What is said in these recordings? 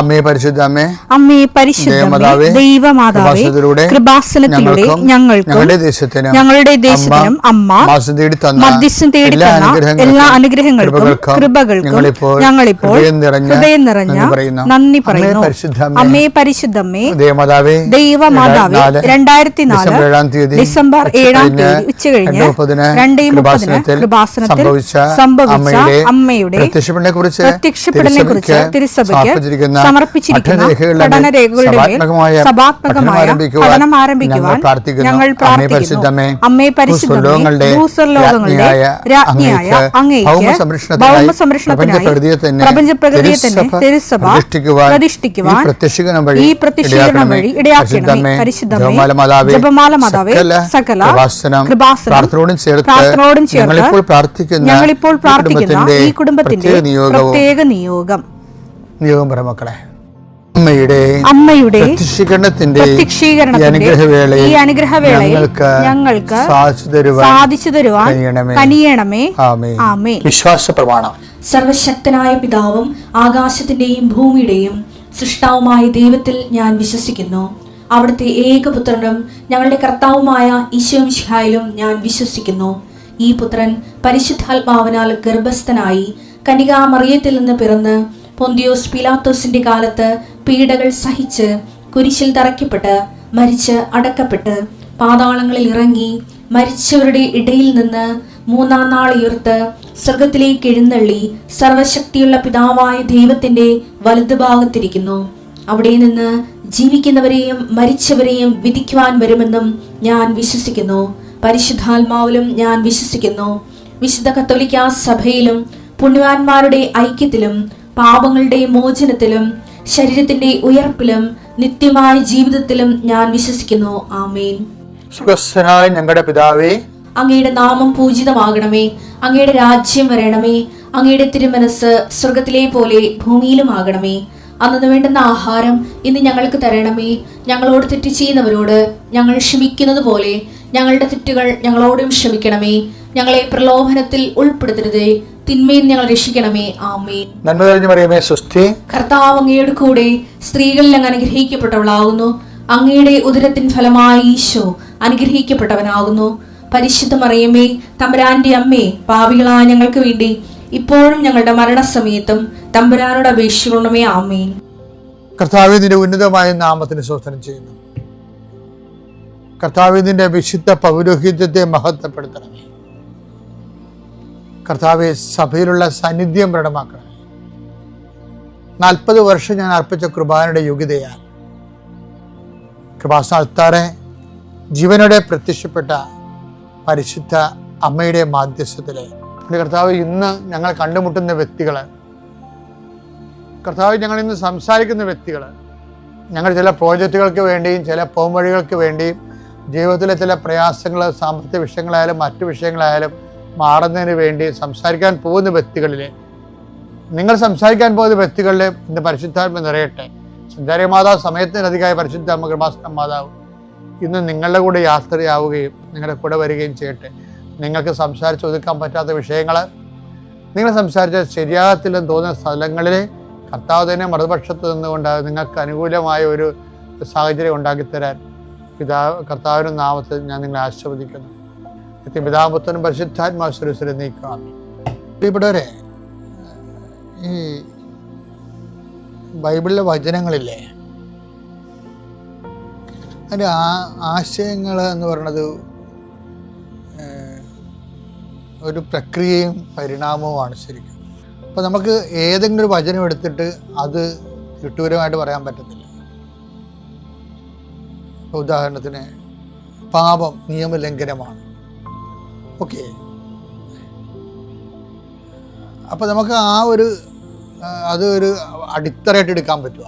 അമ്മേ പരിശുദ്ധ അമ്മേ, അമ്മേ പരിശുദ്ധ ദൈവമാതാവേ, കൃപാസനത്തിലൂടെ ഞങ്ങൾക്കും ഞങ്ങളുടെ ദേശത്തിനും അമ്മ മധ്യസ്ഥം തേടി തന്ന എല്ലാ അനുഗ്രഹങ്ങൾക്കും കൃപകൾക്കും ഞങ്ങളിപ്പോൾ ഹൃദയം നിറഞ്ഞ നന്ദി പറയുന്നു. അമ്മേ പരിശുദ്ധമ്മേ ദൈവമാതാവേ, 2004 ഡിസംബർ 7 ഉച്ചകഴിഞ്ഞ് 2:30 കൃപാസനത്തിൽ സംഭവിച്ച അമ്മയുടെ പ്രത്യക്ഷപ്പെടലിനെ കുറിച്ച് തിരുസഭയ്ക്ക് സമർപ്പിച്ചിരിക്കുന്ന പഠനരേഖകളുടെ മേൽ സഭാത്മകമായ പഠനം ആരംഭിക്കുവാൻ ഞങ്ങൾ പ്രാർത്ഥിക്കുന്നു. അമ്മേ പരിശുദ്ധമേ, ഭൂസ്വർലോകങ്ങളുടെ രാജ്ഞിയായ അങ്ങേയ്ക്ക് ഭൗമസംരക്ഷണത്തിനായി പ്രപഞ്ചപ്രകൃതിയെ തന്നെ തിരുസഭ പ്രതിഷ്ഠിക്കുവാൻ ഈ പ്രത്യക്ഷീകരണം വഴി ഇടയാക്കണമേ. പരിശുദ്ധമേ, ജപമാല മാതാവേ, സകല കൃപാസനം പ്രാർത്ഥനയോടും ചേർത്ത് ഞങ്ങളിപ്പോൾ പ്രാർത്ഥിക്കുന്ന ഈ കുടുംബത്തിന്റെ പ്രത്യേക നിയോഗം മക്കളെ, അമ്മയുടെ പ്രത്യക്ഷീകരണത്തിന്റെ ഈ അനുഗ്രഹവേളയിൽ ഞങ്ങൾക്ക് സാധിച്ചു തരുവാൻ കനിയണമേ. ആമേൻ. വിശ്വാസ പ്രമാണം. സർവശക്തനായ പിതാവും ആകാശത്തിന്റെയും ഭൂമിയുടെയും സൃഷ്ടാവുമായ ദൈവത്തിൽ ഞാൻ വിശ്വസിക്കുന്നു. അവിടുത്തെ ഏകപുത്രനും ഞങ്ങളുടെ കർത്താവുമായ ഈശോ മിശിഹായിലും ഞാൻ വിശ്വസിക്കുന്നു. ഈ പുത്രൻ പരിശുദ്ധാത്മാവിനാൽ ഗർഭസ്ഥനായി കന്യകാമറിയത്തിൽ നിന്ന് പിറന്ന് പൊന്തിയോസ് പിലാത്തോസിന്റെ കാലത്ത് പീഡകൾ സഹിച്ച് കുരിശിൽ തറയ്ക്കപ്പെട്ട് മരിച്ച് അടക്കപ്പെട്ട് പാതാളങ്ങളിൽ ഇറങ്ങി മരിച്ചവരുടെ ഇടയിൽ നിന്ന് 3-ാം നാൾ ഉയർത്ത് സ്വർഗത്തിലേക്ക് എഴുന്നള്ളി സർവശക്തിയുള്ള പിതാവായ ദൈവത്തിന്റെ വലതുഭാഗത്തിരിക്കുന്നു. അവിടെ നിന്ന് ജീവിക്കുന്നവരെയും മരിച്ചവരെയും വിധിക്കുവാൻ വരുമെന്നും ഞാൻ വിശ്വസിക്കുന്നു. പരിശുദ്ധാത്മാവിലും ഞാൻ വിശ്വസിക്കുന്നു. വിശുദ്ധ കത്തോലിക്കാ സഭയിലും പുണ്യവാന്മാരുടെ ഐക്യത്തിലും പാപങ്ങളുടെ മോചനത്തിലും ശരീരത്തിന്റെ ഉയർപ്പിലും നിത്യമായ ജീവിതത്തിലും ഞാൻ വിശ്വസിക്കുന്നു. ആമേൻ. സുഖസ്ഥനായ ഞങ്ങളുടെ പിതാവേ, അങ്ങയുടെ നാമം പൂജിതമാകണമേ. അങ്ങയുടെ രാജ്യം വരണമേ. അങ്ങയുടെ തിരുമനസ് സ്വർഗത്തിലെ പോലെ ഭൂമിയിലുമാകണമേ. അന്നു വേണ്ടുന്ന ആഹാരം ഇന്ന് ഞങ്ങൾക്ക് തരണമേ. ഞങ്ങളോട് തെറ്റ് ചെയ്യുന്നവരോട് ഞങ്ങൾ ക്ഷമിക്കുന്നത് പോലെ ഞങ്ങളുടെ തെറ്റുകൾ ഞങ്ങളോടും ക്ഷമിക്കണമേ. ഞങ്ങളെ പ്രലോഭനത്തിൽ ഉൾപ്പെടുത്തരുതേ, തിന്മയിൽ ഞങ്ങൾ രക്ഷിക്കണമേ. ആമേൻ. നന്മ നിറഞ്ഞ മറിയമേ, സ്വസ്തി. കർത്താവ് അങ്ങയുടെ കൂടെ സ്ത്രീകളിൽ അങ്ങ് അനുഗ്രഹിക്കപ്പെട്ടവളാകുന്നു. അങ്ങയുടെ ഉദരത്തിൻ ഫലമായി ഈശോ അനുഗ്രഹിക്കപ്പെട്ടവനാകുന്നു. പരിശുദ്ധ മറിയമേ, തമ്പുരാന്റെ അമ്മേ, പാപികളായ ഞങ്ങൾക്ക് വേണ്ടി ഇപ്പോഴും ഞങ്ങളുടെ മരണസമയത്തും തമ്പുരാനോട് അപേക്ഷിക്കണമേ. ആമേൻ. കർത്താവേ, നിന്റെ ഉന്നതമായ നാമത്തിന് സ്തോത്രം ചെയ്യുന്നു. കർത്താവേ, നിന്റെ വിശുദ്ധ പൗരോഹിത്യത്തെ മഹത്വപ്പെടുത്തണമേ. കർത്താവെ, സഭയിലുള്ള സാന്നിധ്യം പ്രകടമാക്കണമേ. 40 വർഷം ഞാൻ അർപ്പിച്ച കൃപാനയുടെ യോഗ്യതയാൽ കൃപാസ്ഥാനത്താറെ ജീവനോടെ പ്രത്യക്ഷപ്പെട്ട പരിശുദ്ധ അമ്മയുടെ മാധ്യസ്ഥത്തിലെ കർത്താവ്, ഇന്ന് ഞങ്ങൾ കണ്ടുമുട്ടുന്ന വ്യക്തികൾ, കർത്താവ്, ഞങ്ങൾ ഇന്ന് സംസാരിക്കുന്ന വ്യക്തികൾ, ഞങ്ങൾ ചില പ്രോജക്റ്റുകൾക്ക് വേണ്ടിയും ചില പോംവഴികൾക്ക് വേണ്ടിയും ജീവിതത്തിലെ ചില പ്രയാസങ്ങൾ, സാമ്പത്തിക വിഷയങ്ങളായാലും മറ്റു വിഷയങ്ങളായാലും മാറുന്നതിന് വേണ്ടി സംസാരിക്കാൻ പോകുന്ന വ്യക്തികളിൽ, നിങ്ങൾ സംസാരിക്കാൻ പോകുന്ന വ്യക്തികളിൽ ഇന്ന് പരിശുദ്ധാത്മ നിറയട്ടെ. സഞ്ചാരി മാതാവ്, സമയത്തിനധികമായ പരിശുദ്ധ അമ്മ കൃപാസന മാതാവ് ഇന്ന് നിങ്ങളുടെ കൂടെ യാത്രയാവുകയും നിങ്ങളുടെ കൂടെ വരികയും ചെയ്യട്ടെ. നിങ്ങൾക്ക് സംസാരിച്ച് ഒതുക്കാൻ പറ്റാത്ത വിഷയങ്ങൾ, നിങ്ങൾ സംസാരിച്ച ശരിയാകത്തില്ലെന്ന് തോന്നുന്ന സ്ഥലങ്ങളിൽ കർത്താവ് തന്നെ മറുപക്ഷത്ത് നിന്നുകൊണ്ട് നിങ്ങൾക്ക് അനുകൂലമായ ഒരു സാഹചര്യം ഉണ്ടാക്കിത്തരാൻ കർത്താവിൻ്റെ നാമത്തിൽ ഞാൻ നിങ്ങളെ ആശീർവദിക്കുന്നു. പിതാപുത്രനും പരിശുദ്ധാത്മാശ്വരസ്വരെ നീക്കാം. പ്രിയപ്പെട്ടവരെ, ഈ ബൈബിളിലെ വചനങ്ങളില്ലേ, അതിൻ്റെ ആശയങ്ങൾ എന്ന് പറയുന്നത് ഒരു പ്രക്രിയയും പരിണാമവുമാണ് ശരിക്കും. അപ്പോൾ നമുക്ക് ഏതെങ്കിലും ഒരു വചനം എടുത്തിട്ട് അത് തിട്ടൂരമായിട്ട് പറയാൻ പറ്റത്തില്ല. ഉദാഹരണത്തിന്, പാപം നിയമലംഘനമാണ്. ഓക്കെ, അപ്പോൾ നമുക്ക് അതൊരു അടിത്തറയായിട്ട് എടുക്കാൻ പറ്റുക.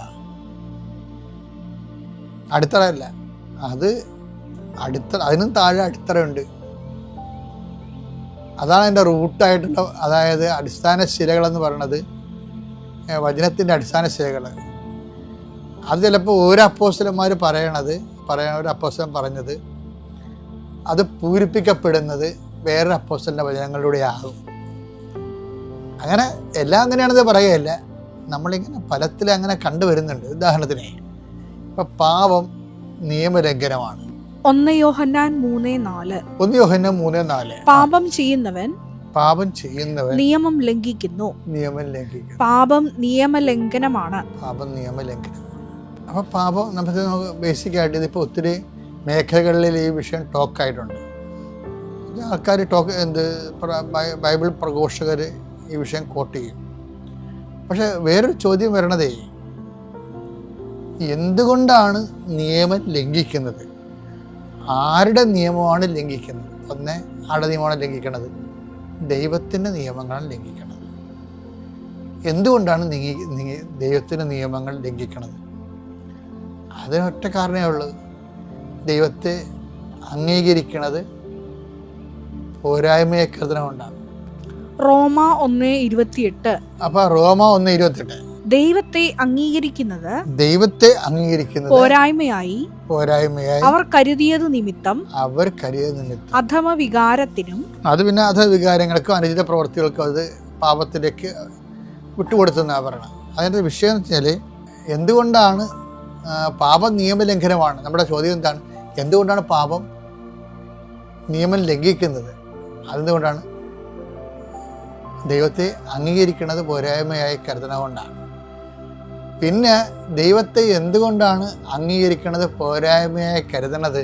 അടിത്തറയല്ല, അതിനും താഴെ അടിത്തറയുണ്ട്. അതാണ് അതിൻ്റെ റൂട്ടായിട്ടുള്ള, അതായത് അടിസ്ഥാന ശിലകളെന്ന് പറയുന്നത്, വചനത്തിൻ്റെ അടിസ്ഥാന ശിലകൾ. അത് ചിലപ്പോൾ ഓരോ അപ്പോസ്തലന്മാർ ഒരു അപ്പോസ്തലൻ പറഞ്ഞത് അത് പൂരിപ്പിക്കപ്പെടുന്നത് വേറൊരു അപ്പോസ്തലൻ്റെ വചനങ്ങളിലൂടെ ആകും. അങ്ങനെ എല്ലാം അങ്ങനെയാണെന്ന് പറയുകയല്ല. നമ്മളിങ്ങനെ ഫലത്തിൽ അങ്ങനെ കണ്ടുവരുന്നുണ്ട്. ഉദാഹരണത്തിന് ഇപ്പം പാപം നിയമലംഘനമാണ്. 1 യോഹന്നാൻ 3:4 പാപം ചെയ്യുന്നവൻ നിയമം ലംഘിക്കുന്നു. പാപം നിയമലംഘനമാണ്. അപ്പം പാപം നമുക്ക് ബേസിക്കായിട്ട് ഇതിപ്പോൾ ഒത്തിരി മേഖലകളിൽ ഈ വിഷയം ടോക്കായിട്ടുണ്ട്. ആൾക്കാർ ബൈബിൾ പ്രഘോഷകർ ഈ വിഷയം കോട്ട് ചെയ്യും. പക്ഷെ വേറൊരു ചോദ്യം വരണതേ, എന്തുകൊണ്ടാണ് നിയമം ലംഘിക്കുന്നത്? ആരുടെ നിയമമാണ് ലംഘിക്കുന്നത്? ആരുടെ നിയമമാണ് ലംഘിക്കുന്നത്? ദൈവത്തിൻ്റെ നിയമങ്ങളാണ് ലംഘിക്കുന്നത്. എന്തുകൊണ്ടാണ് ദൈവത്തിൻ്റെ നിയമങ്ങൾ ലംഘിക്കുന്നത്? അതിനൊറ്റ കാരണമേ ഉള്ളൂ, ദൈവത്തെ അംഗീകരിക്കുന്നത് പോരായ്മയെ കരുതണമുണ്ടാകും. റോമ 1:28. അപ്പൊ റോമ 1:28 ദൈവത്തെ അംഗീകരിക്കുന്നത് പോരായ്മയായി അവർ കരുതിയത് നിമിത്തം അധമവികാരത്തിനും അത് പിന്നെ അധവികാരങ്ങൾക്കും അനുചിത പ്രവർത്തികൾക്കും അത് പാപത്തിലേക്ക് വിട്ടുകൊടുത്തെന്നാ പറയണം. അതിൻ്റെ വിഷയം എന്ന് വെച്ചാൽ എന്തുകൊണ്ടാണ് പാപം നിയമലംഘനമാണ്? നമ്മുടെ ചോദ്യം എന്താണ്? എന്തുകൊണ്ടാണ് പാപം നിയമം ലംഘിക്കുന്നത്? അതെന്തുകൊണ്ടാണ്? ദൈവത്തെ അംഗീകരിക്കുന്നത് പോരായ്മയായി കരുതണകൊണ്ടാണ്. പിന്നെ ദൈവത്തെ എന്തുകൊണ്ടാണ് അംഗീകരിക്കുന്നത് പോരായ്മയായി കരുതണത്?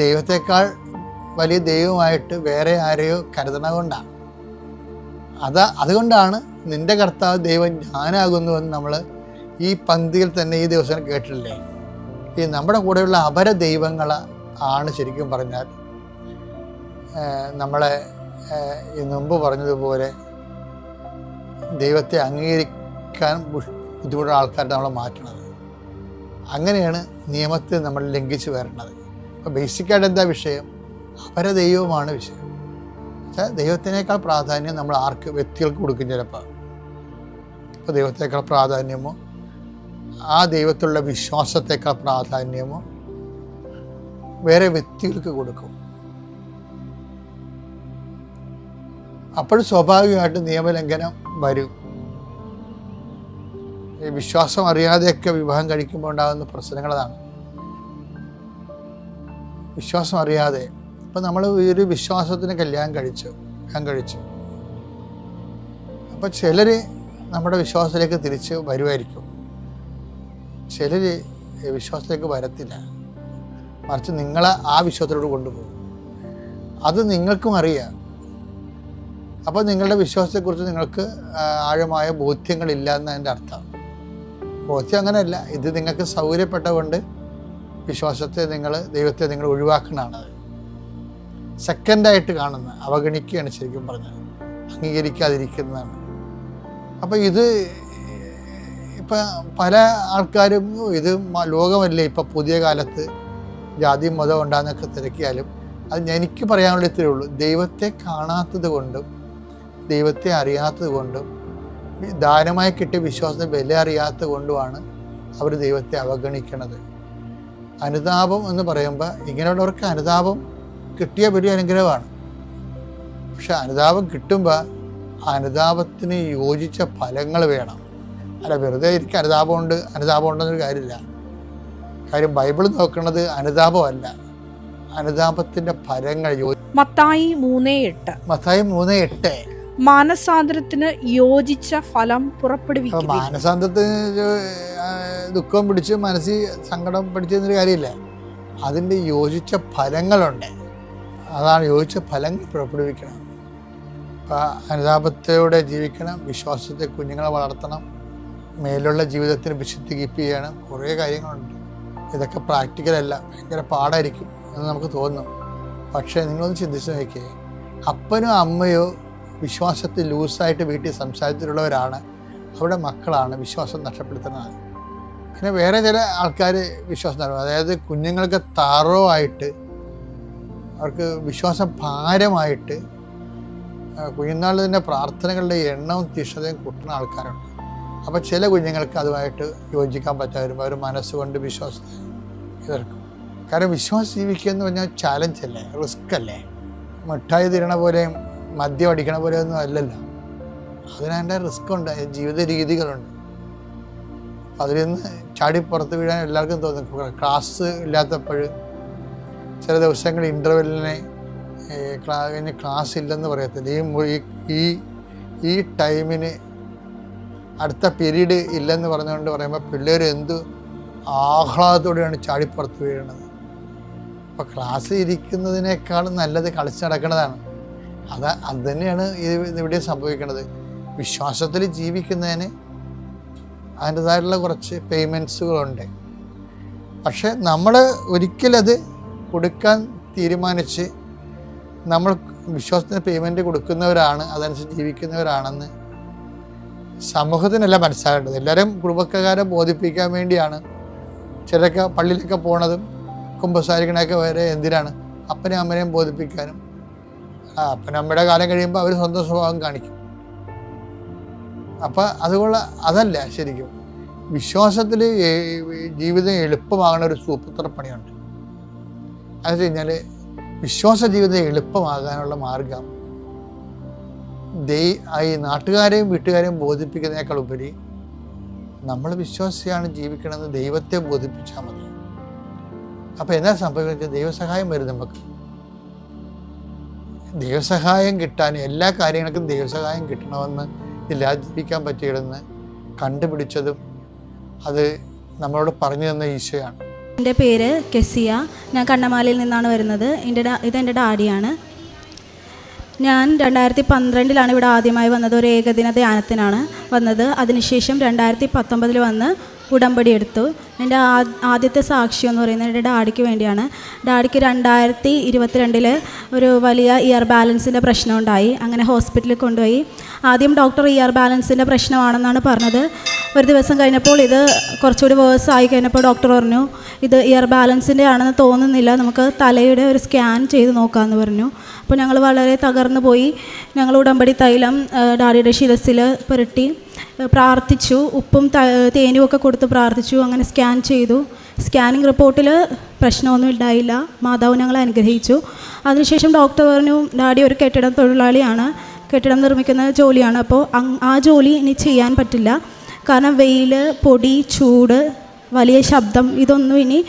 ദൈവത്തെക്കാൾ വലിയ ദൈവമായിട്ട് വേറെ ആരെയോ കരുതണകൊണ്ടാണ്. അതുകൊണ്ടാണ് നിന്റെ കർത്താവ് ദൈവം ഞാനാകുന്നുവെന്ന് നമ്മൾ ഈ പന്തിയിൽ തന്നെ ഈ ദിവസം കേട്ടിട്ടില്ലേ? ഈ നമ്മുടെ കൂടെയുള്ള അപര ദൈവങ്ങൾ ആണ് ശരിക്കും പറഞ്ഞാൽ നമ്മളെ മുമ്പ് പറഞ്ഞതുപോലെ ദൈവത്തെ അംഗീകരിക്കാൻ ബുദ്ധിമുട്ടുള്ള ആൾക്കാരെ നമ്മളെ മാറ്റണത്. അങ്ങനെയാണ് നിയമത്തെ നമ്മൾ ലംഘിച്ച് വരണത്. അപ്പോൾ ബേസിക്കായിട്ട് എന്താ വിഷയം? അപരദൈവമാണ് വിഷയം. പക്ഷേ ദൈവത്തിനേക്കാൾ പ്രാധാന്യം നമ്മൾ വ്യക്തികൾക്ക് കൊടുക്കും ചിലപ്പോൾ. അപ്പോൾ ദൈവത്തേക്കാൾ പ്രാധാന്യമോ ആ ദൈവത്തിലുള്ള വിശ്വാസത്തേക്കാൾ പ്രാധാന്യമോ വേറെ വ്യക്തികൾക്ക് കൊടുക്കും. അപ്പോൾ സ്വാഭാവികമായിട്ട് നിയമലംഘനം വരും. ഈ വിശ്വാസം അറിയാതെയൊക്കെ വിവാഹം കഴിക്കുമ്പോൾ ഉണ്ടാകുന്ന പ്രശ്നങ്ങളതാണ്. വിശ്വാസം അറിയാതെ ഇപ്പം നമ്മൾ ഒരു വിശ്വാസത്തിന് കല്യാണം കഴിച്ചു. അപ്പം ചിലർ നമ്മുടെ വിശ്വാസത്തിലേക്ക് തിരിച്ച് വരുമായിരിക്കും, ചിലർ വിശ്വാസത്തിലേക്ക് വരത്തില്ല. മറിച്ച് നിങ്ങളെ ആ വിശ്വാസത്തിലോട്ട് കൊണ്ടുപോകും. അത് നിങ്ങൾക്കും അറിയാം. അപ്പോൾ നിങ്ങളുടെ വിശ്വാസത്തെക്കുറിച്ച് നിങ്ങൾക്ക് ആഴമായ ബോധ്യങ്ങളില്ല എന്നതിൻ്റെ അർത്ഥം. ബോധ്യം അങ്ങനെയല്ല, ഇത് നിങ്ങൾക്ക് സൗകര്യപ്പെട്ടതുകൊണ്ട് ദൈവത്തെ നിങ്ങൾ ഒഴിവാക്കണതാണ്. സെക്കൻഡായിട്ട് കാണുന്ന അവഗണിക്കുകയാണ് ശരിക്കും പറഞ്ഞത്, അംഗീകരിക്കാതിരിക്കുന്നതാണ്. അപ്പം ഇപ്പം പല ആൾക്കാരും ഇത് ലോകമല്ലേ ഇപ്പം പുതിയ കാലത്ത് ജാതി മതം ഉണ്ടാകുന്നൊക്കെ തിരക്കിയാലും അത് എനിക്ക് പറയാനുള്ള ഇത്രയേ ഉള്ളൂ. ദൈവത്തെ കാണാത്തത് കൊണ്ടും ദൈവത്തെ അറിയാത്തത് കൊണ്ടും ദാനമായി കിട്ടിയ വിശ്വാസത്തെ വില അറിയാത്തത് കൊണ്ടുമാണ് അവർ ദൈവത്തെ അവഗണിക്കണത്. അനുതാപം എന്ന് പറയുമ്പോൾ ഇങ്ങനെയുള്ളവർക്ക് അനുതാപം കിട്ടിയ വലിയ അനുഗ്രഹമാണ്. പക്ഷെ അനുതാപം കിട്ടുമ്പോൾ അനുതാപത്തിന് യോജിച്ച ഫലങ്ങൾ വേണം. അല്ല വെറുതെ എനിക്ക് അനുതാപമുണ്ടെന്നൊരു കാര്യമില്ല. കാര്യം ബൈബിൾ നോക്കുന്നത് അനുതാപമല്ല, അനുതാപത്തിൻ്റെ ഫലങ്ങൾ. മത്തായി 3:8 മാനസാന്തരത്തിന് യോജിച്ച ഫലം പുറപ്പെടുവിക്കും. മാനസാന്തരത്തിന് ദുഃഖം പിടിച്ച് മനസ്സിൽ സങ്കടം പിടിച്ചെന്നൊരു കാര്യമില്ല, അതിൻ്റെ യോജിച്ച ഫലങ്ങളുണ്ട്. അതാണ് യോജിച്ച ഫലങ്ങൾ പുറപ്പെടുവിക്കണം. അനുതാപത്തോടെ ജീവിക്കണം, വിശ്വാസത്തെ കുഞ്ഞുങ്ങളെ വളർത്തണം, മേലുള്ള ജീവിതത്തിന് വിശുദ്ധി കീപ്പ് ചെയ്യണം. കുറേ കാര്യങ്ങളുണ്ട്. ഇതൊക്കെ പ്രാക്ടിക്കലല്ല, ഭയങ്കര പാടായിരിക്കും എന്ന് നമുക്ക് തോന്നും. പക്ഷേ നിങ്ങളൊന്ന് ചിന്തിച്ച് നോക്കിയേ, അപ്പനോ അമ്മയോ വിശ്വാസത്തിൽ ലൂസായിട്ട് വീട്ടിൽ സംസാരിച്ചിട്ടുള്ളവരാണ് അവരുടെ മക്കളാണ് വിശ്വാസം നഷ്ടപ്പെടുത്തുന്നത്. പിന്നെ വേറെ ചില ആൾക്കാർ വിശ്വാസം നടത്തും, അതായത് കുഞ്ഞുങ്ങൾക്ക് താറോവായിട്ട് അവർക്ക് വിശ്വാസം ഭാരമായിട്ട് കുഞ്ഞുനാളിൽ തന്നെ പ്രാർത്ഥനകളുടെ എണ്ണവും തീഷ്ണതയും കൂട്ടുന്ന ആൾക്കാരുണ്ട്. അപ്പോൾ ചില കുഞ്ഞുങ്ങൾക്ക് അതുമായിട്ട് യോജിക്കാൻ പറ്റാതെ അവർ മനസ്സുകൊണ്ട് വിശ്വാസത്തെ എതിർക്കും. കാരണം വിശ്വാസം ജീവിക്കുക എന്ന് പറഞ്ഞാൽ ചാലഞ്ചല്ലേ, റിസ്ക് അല്ലേ. മിഠായി തിരണ പോലെയും മദ്യം അടിക്കണ പോലെയൊന്നും അല്ലല്ലോ. അതിനതിൻ്റെ റിസ്ക് ഉണ്ട്, ജീവിത രീതികളുണ്ട്. അതിൽ നിന്ന് ചാടി പുറത്ത് വീഴാൻ എല്ലാവർക്കും തോന്നും. ക്ലാസ് ഇല്ലാത്തപ്പോൾ ചില ദിവസങ്ങൾ ഇൻ്റർവെല്ലിനെ കഴിഞ്ഞ് ക്ലാസ് ഇല്ലെന്ന് പറയത്തില്ല. ഈ ടൈമിന് അടുത്ത പീരീഡ് ഇല്ലെന്ന് പറഞ്ഞുകൊണ്ട് പറയുമ്പോൾ പിള്ളേർ എന്ത് ആഹ്ലാദത്തോടെയാണ് ചാടിപ്പുറത്ത് വീഴുന്നത്. അപ്പോൾ ക്ലാസ് ഇരിക്കുന്നതിനേക്കാളും നല്ലത് കളിച്ച് നടക്കുന്നതാണ്. അത് തന്നെയാണ് ഇവിടെ സംഭവിക്കുന്നത്. വിശ്വാസത്തിൽ ജീവിക്കുന്നതിന് അതിൻ്റെതായിട്ടുള്ള കുറച്ച് പേയ്മെൻറ്റ്സുകളുണ്ട്. പക്ഷെ നമ്മൾ ഒരിക്കലത് കൊടുക്കാൻ തീരുമാനിച്ച് നമ്മൾ വിശ്വാസത്തിന് പേയ്മെൻറ്റ് കൊടുക്കുന്നവരാണ്, അതനുസരിച്ച് ജീവിക്കുന്നവരാണെന്ന് സമൂഹത്തിനെല്ലാം മനസ്സിലാകേണ്ടത്. എല്ലാവരും കുടുംബക്കാരെ ബോധിപ്പിക്കാൻ വേണ്ടിയാണ് ചിലരൊക്കെ പള്ളിയിലൊക്കെ പോണതും കുമ്പസാരിക്കണൊക്കെ വരെ എന്തിനാണ്? അപ്പനെയും അമ്മനെയും ബോധിപ്പിക്കാനും. അപ്പനും അമ്മയുടെ കാലം കഴിയുമ്പോൾ അവർ സ്വന്തം സ്വഭാവം കാണിക്കും. അപ്പം അതുകൊണ്ട് അതല്ല ശരിക്കും വിശ്വാസത്തിൽ ജീവിതം എളുപ്പമാകുന്ന ഒരു സൂപ്പർ പണിയുണ്ട്. അത് വെച്ച് കഴിഞ്ഞാൽ വിശ്വാസ ജീവിതം എളുപ്പമാകാനുള്ള മാർഗം ഈ നാട്ടുകാരെയും വീട്ടുകാരെയും ബോധിപ്പിക്കുന്നതിനേക്കാൾ ഉപരി നമ്മൾ വിശ്വാസിയാണ് ജീവിക്കണമെന്ന് ദൈവത്തെ ബോധിപ്പിച്ചാൽ മതി. അപ്പോൾ എന്താ സംഭവിക്കുന്നത്? ദൈവസഹായം വരും. നമുക്ക് ദൈവസഹായം കിട്ടാൻ എല്ലാ കാര്യങ്ങൾക്കും ദൈവസഹായം കിട്ടണമെന്ന് ഇല്ലാതെ ജീവിക്കാൻ പറ്റിയിടുന്ന് കണ്ടുപിടിച്ചതും അത് നമ്മളോട് പറഞ്ഞു തന്ന ഈശോയാണ്. എൻ്റെ പേര് കെസിയ. ഞാൻ കണ്ണമാലയിൽ നിന്നാണ് വരുന്നത്. ഇതെൻ്റെ ഡാഡിയാണ്. ഞാൻ 2012 ഇവിടെ ആദ്യമായി വന്നത്. ഒരു ഏകദിന ധ്യാനത്തിനാണ് വന്നത്. അതിനുശേഷം 2019 വന്ന് ഉടമ്പടി എടുത്തു. എൻ്റെ ആദ്യത്തെ സാക്ഷ്യം എന്ന് പറയുന്നത് എൻ്റെ ഡാഡിക്ക് വേണ്ടിയാണ്. ഡാഡിക്ക് 2022 ഒരു വലിയ ഇയർ ബാലൻസിൻ്റെ പ്രശ്നം ഉണ്ടായി. അങ്ങനെ ഹോസ്പിറ്റലിൽ കൊണ്ടുപോയി. ആദ്യം ഡോക്ടർ ഇയർ ബാലൻസിൻ്റെ പ്രശ്നമാണെന്നാണ് പറഞ്ഞത്. ഒരു ദിവസം കഴിഞ്ഞപ്പോൾ ഇത് കുറച്ചുകൂടി വേഴ്സ് ആയി കഴിഞ്ഞപ്പോൾ ഡോക്ടർ പറഞ്ഞു ഇത് ഇയർ ബാലൻസിൻ്റെ ആണെന്ന് തോന്നുന്നില്ല, നമുക്ക് തലയുടെ ഒരു സ്കാൻ ചെയ്ത് നോക്കാമെന്ന് പറഞ്ഞു. അപ്പോൾ ഞങ്ങൾ വളരെ തകർന്നു പോയി. ഞങ്ങൾ ഉടമ്പടി തൈലം ഡാഡിയുടെ ശിരസിൽ പുരട്ടി പ്രാർത്ഥിച്ചു. ഉപ്പും തേനും ഒക്കെ കൊടുത്ത് പ്രാർത്ഥിച്ചു. അങ്ങനെ സ്കാൻ ചെയ്തു. സ്കാനിങ് റിപ്പോർട്ടിൽ പ്രശ്നമൊന്നും ഉണ്ടായില്ല. മാതാവ് ഞങ്ങളെ അനുഗ്രഹിച്ചു. അതിനുശേഷം ഡോക്ടർ പറഞ്ഞു ഡാഡി ഒരു കെട്ടിടം തൊഴിലാളിയാണ്, കെട്ടിടം നിർമ്മിക്കുന്ന ജോലിയാണ്. അപ്പോൾ ആ ജോലി ഇനി ചെയ്യാൻ പറ്റില്ല, കാരണം വെയിൽ, പൊടി, ചൂട്, വലിയ ശബ്ദം ഇതൊന്നും ഇനി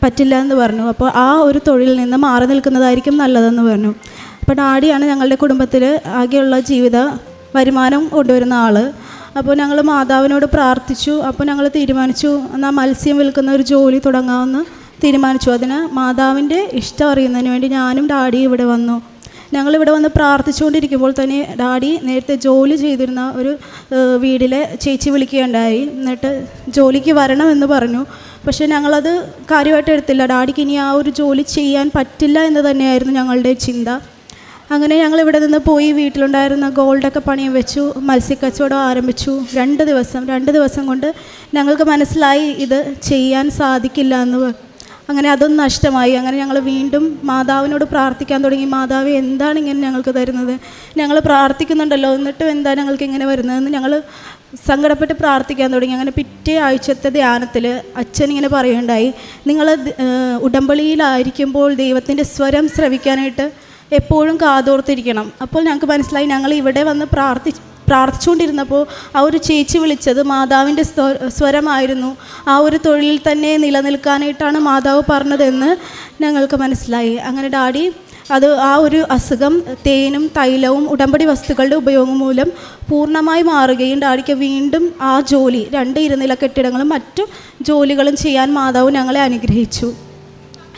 പറ്റില്ല എന്ന് പറഞ്ഞു. അപ്പോൾ ആ ഒരു തൊഴിലിൽ നിന്ന് മാറി നിൽക്കുന്നതായിരിക്കും നല്ലതെന്ന് പറഞ്ഞു. അപ്പോൾ ഡാഡിയാണ് ഞങ്ങളുടെ കുടുംബത്തിൽ ആകെയുള്ള ജീവിത വരുമാനം കൊണ്ടുവരുന്ന ആൾ. അപ്പോൾ ഞങ്ങൾ മാതാവിനോട് പ്രാർത്ഥിച്ചു. അപ്പോൾ ഞങ്ങൾ തീരുമാനിച്ചു എന്നാൽ മത്സ്യം വിൽക്കുന്ന ഒരു ജോലി തുടങ്ങാമെന്ന് തീരുമാനിച്ചു. അതിന് മാതാവിൻ്റെ ഇഷ്ടം അറിയുന്നതിന് വേണ്ടി ഞാനും ഡാഡിയും ഇവിടെ വന്നു. ഞങ്ങളിവിടെ വന്ന് പ്രാർത്ഥിച്ചുകൊണ്ടിരിക്കുമ്പോൾ തന്നെ ഡാഡി നേരത്തെ ജോലി ചെയ്തിരുന്ന ഒരു വീട്ടിലെ ചേച്ചി വിളിക്കുകയുണ്ടായി. എന്നിട്ട് ജോലിക്ക് വരണമെന്ന് പറഞ്ഞു. പക്ഷേ ഞങ്ങളത് കാര്യമായിട്ട് എടുത്തില്ല. ഡാഡിക്ക് ഇനി ആ ഒരു ജോലി ചെയ്യാൻ പറ്റില്ല എന്ന് തന്നെയായിരുന്നു ഞങ്ങളുടെ ചിന്ത. അങ്ങനെ ഞങ്ങളിവിടെ നിന്ന് പോയി വീട്ടിലുണ്ടായിരുന്ന ഗോൾഡൊക്കെ പണിയും വെച്ചു, മത്സ്യക്കച്ചവടം ആരംഭിച്ചു. 2 ദിവസം കൊണ്ട് ഞങ്ങൾക്ക് മനസ്സിലായി ഇത് ചെയ്യാൻ സാധിക്കില്ല എന്ന്. അങ്ങനെ അതും നഷ്ടമായി. അങ്ങനെ ഞങ്ങൾ വീണ്ടും മാതാവിനോട് പ്രാർത്ഥിക്കാൻ തുടങ്ങി. മാതാവ് എന്താണ് ഇങ്ങനെ ഞങ്ങൾക്ക് തരുന്നത്? ഞങ്ങൾ പ്രാർത്ഥിക്കുന്നുണ്ടല്ലോ, എന്നിട്ടും എന്താ ഞങ്ങൾക്ക് ഇങ്ങനെ വരുന്നതെന്ന് ഞങ്ങൾ സങ്കടപ്പെട്ട് പ്രാർത്ഥിക്കാൻ തുടങ്ങി. അങ്ങനെ പിറ്റേ ആഴ്ചത്തെ ധ്യാനത്തിൽ അച്ഛൻ ഇങ്ങനെ പറയുകയുണ്ടായി, നിങ്ങൾ ഉടമ്പടിയിലായിരിക്കുമ്പോൾ ദൈവത്തിൻ്റെ സ്വരം ശ്രവിക്കാനായിട്ട് എപ്പോഴും കാതോർത്തിരിക്കണം. അപ്പോൾ ഞങ്ങൾക്ക് മനസ്സിലായി ഞങ്ങൾ ഇവിടെ വന്ന് പ്രാർത്ഥിച്ചുകൊണ്ടിരുന്നപ്പോൾ ആ ഒരു ചേച്ചി വിളിച്ചത് മാതാവിൻ്റെ സ്വരമായിരുന്നു. ആ ഒരു തൊഴിലിൽ തന്നെ നിലനിൽക്കാനായിട്ടാണ് മാതാവ് പറഞ്ഞതെന്ന് ഞങ്ങൾക്ക് മനസ്സിലായി. അങ്ങനെ ഡാഡി ആ ഒരു അസുഖം തേനും തൈലവും ഉടമ്പടി വസ്തുക്കളുടെ ഉപയോഗം മൂലം പൂർണ്ണമായി മാറുകയും ഡാഡിക്ക് വീണ്ടും ആ ജോലി 2 ഇരുനില കെട്ടിടങ്ങളും മറ്റു ജോലികളും ചെയ്യാൻ മാതാവ് ഞങ്ങളെ അനുഗ്രഹിച്ചു.